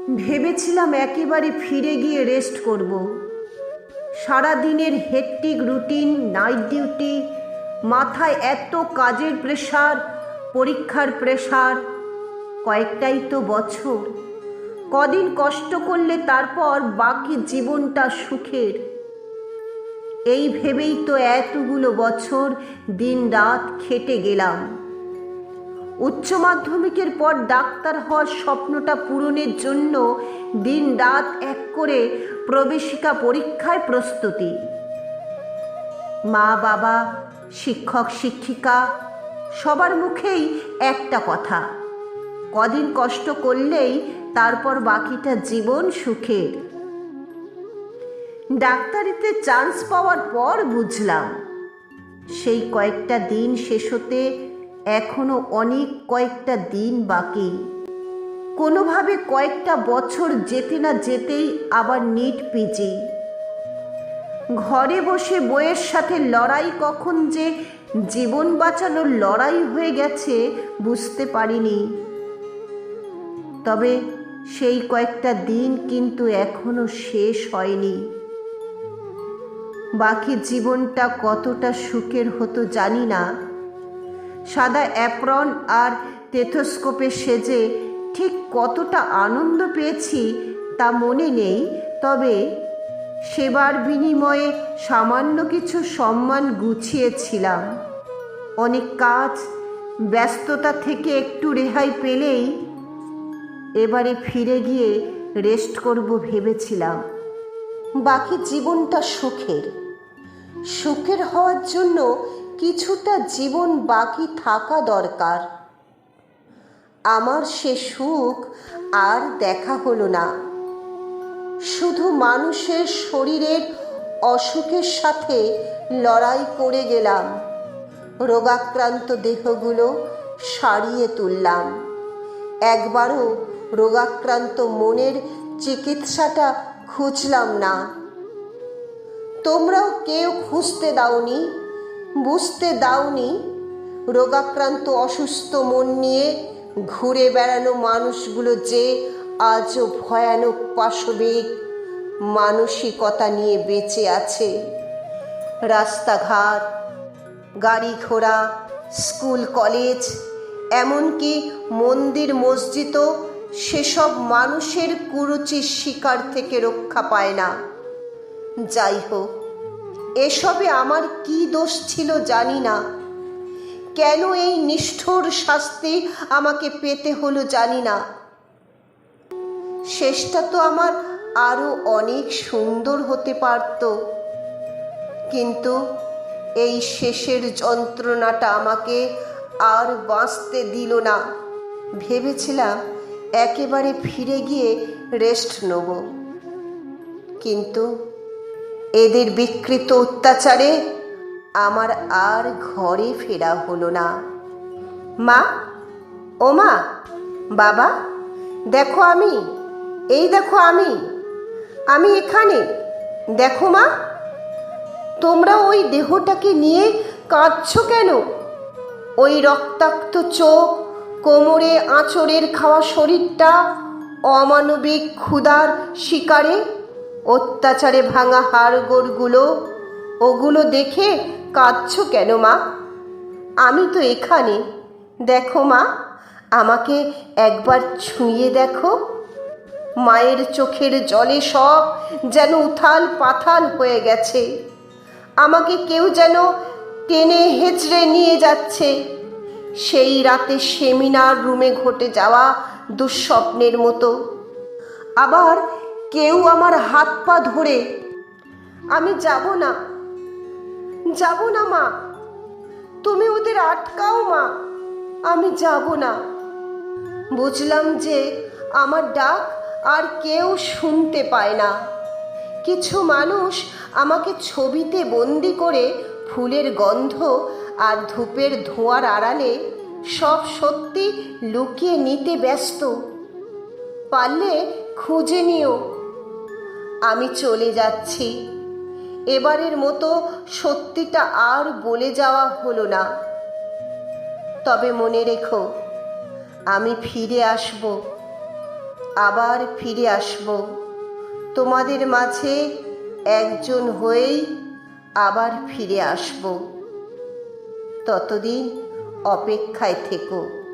ভেবেছিলাম একেবারে ফিরে গিয়ে রেস্ট করব। সারা দিনের হেক্টিক রুটিন, নাইট ডিউটি, মাথায় এত কাজের প্রেশার, পরীক্ষার প্রেশার। কয়েকটাই তো বছর, কদিন কষ্ট করলে তারপর বাকি জীবনটা সুখের। এই ভেবেই তো এতগুলো বছর দিন রাত খেটে গেলাম। উচ্চ মাধ্যমিকের পর ডাক্তার হওয়ার স্বপ্নটা পূরণের জন্য দিন রাত এক করে প্রবেশিকা পরীক্ষায় প্রস্তুতি। মা বাবা, শিক্ষক শিক্ষিকা সবার মুখেই একটা কথা, কদিন কষ্ট করলেই তারপর বাকিটা জীবন সুখের। ডাক্তারিতে চান্স পাওয়ার পর বুঝলাম সেই কয়েকটা দিন শেষ হতে এখনো অনেক কয়েকটা দিন বাকি। কোনোভাবে কয়েকটা বছর যেতে না যেতেই আবার নিট পিজি। ঘরে বসে বইয়ের সাথে লড়াই কখন যে জীবন বাঁচানোর লড়াই হয়ে গেছে বুঝতে পারিনি। তবে সেই কয়েকটা দিন কিন্তু এখনো শেষ হয়নি। বাকি জীবনটা কতটা সুখের হতো জানি না। সাদা অ্যাপ্রন আর টেথোস্কোপে সেজে ঠিক কতটা আনন্দ পেয়েছি তা মনে নেই, তবে সেবার বিনিময়ে সামান্য কিছু সম্মান গুছিয়েছিলাম। অনেক কাজ, ব্যস্ততা থেকে একটু রেহাই পেলেই এবারে ফিরে গিয়ে রেস্ট করব ভেবেছিলাম। বাকি জীবনটা সুখের। সুখের হওয়ার জন্য কিছুটা জীবন বাকি থাকা দরকার। আমার সে সুখ আর দেখা হলো না। শুধু মানুষের শরীরের অসুখের সাথে লড়াই করে গেলাম। রোগাক্রান্ত দেহগুলো সারিয়ে তুললাম। একবারও রোগাক্রান্ত মনের চিকিৎসাটা খুঁজলাম না। তোমরাও কেউ খুঁজতে দাওনি, বুঝতে দাওনি রোগাক্রান্ত অসুস্থ মন নিয়ে ঘুরে বেড়ানো মানুষগুলো যে আজও ভয়ানক পাশবিক মানসিকতা নিয়ে বেঁচে আছে। রাস্তাঘাট, গাড়ি ঘোড়া, স্কুল কলেজ, এমনকি মন্দির মসজিদও সেসব মানুষের কুরুচির শিকার থেকে রক্ষা পায় না। যাই হোক, এসবে আমার কি দোষ ছিল জানি না। কেন এই নিষ্ঠুর শাস্তি আমাকে পেতে হলো জানি না। শেষটা তো আমার আরো অনেক সুন্দর হতে পারত, কিন্তু এই শেষের যন্ত্রণাটা আমাকে আর বাঁচতে দিল না। ভেবেছিলাম একেবারে ফিরে গিয়ে রেস্ট নেব, কিন্তু এদের বিকৃত অত্যাচারে আমার আর ঘরে ফেরা হলো না। মা, ও মা, বাবা, দেখো এই দেখো আমি এখানে, দেখো মা। তোমরা ওই দেহটাকে নিয়ে কাঁদছো কেন? ওই রক্তাক্ত চোখ, কোমরে আঁচড়ের খাওয়া শরীরটা, অমানবিক ক্ষুধার শিকারে, অত্যাচারে ভাঙা হাড়গোড়গুলো, ওগুলো দেখে কাঁদছো কেন মা? আমি তো এখানে, দেখো মা, আমাকে একবার ছুঁয়ে দেখো। মায়ের চোখের জলে সব যেন উথাল পাথাল হয়ে গেছে। আমাকে কেউ যেন টেনে হেঁচড়ে নিয়ে যাচ্ছে সেই রাতে সেমিনার রুমে ঘটে যাওয়া দুঃস্বপ্নের মতো। আবার কেউ আমার হাত পা ধরে, আমি যাব না মা, তুমি ওদের আটকাও মা, আমি যাব না। বুঝলাম যে আমার ডাক আর কেউ শুনতে পায় না। কিছু মানুষ আমাকে ছবিতে বন্দি করে ফুলের গন্ধ আর ধূপের ধোঁয়ার আড়ালে সব সত্যি লুকিয়ে নিতে ব্যস্ত। পারলে খুঁজে নিও। আমি চলে যাচ্ছি। এবারের মতো সত্যিটা আর বলে যাওয়া হলো না। তবে মনে রেখো, আমি ফিরে আসব। আবার ফিরে আসব, তোমাদের মাঝে একজন হয়েই আবার ফিরে আসব। ততদিন অপেক্ষায় থেকো।